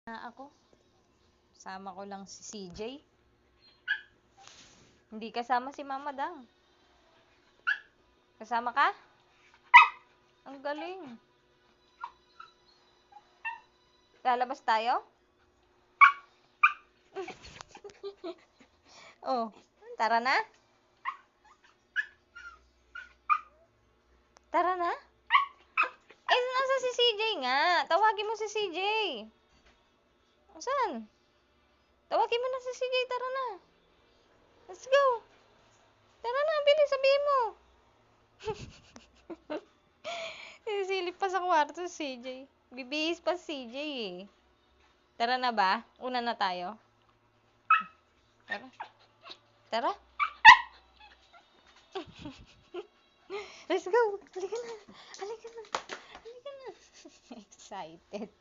Ako, sama ko lang si CJ. Hindi kasama si Mama Dang. Kasama ka? Ang galing. Lalabas tayo? Oh, tara na. Tara na. Nasa si CJ nga. Tawagin mo si CJ. Saan? Tawagin mo na si CJ. Tara na. Let's go. Tara na, bilis, sabihin mo. Sisilip pa sa kwarto si CJ. Bibihis pa si CJ eh. Tara na ba? Una na tayo. Tara. Tara. Let's go. Halika na. Halika na. Halika na. Excited.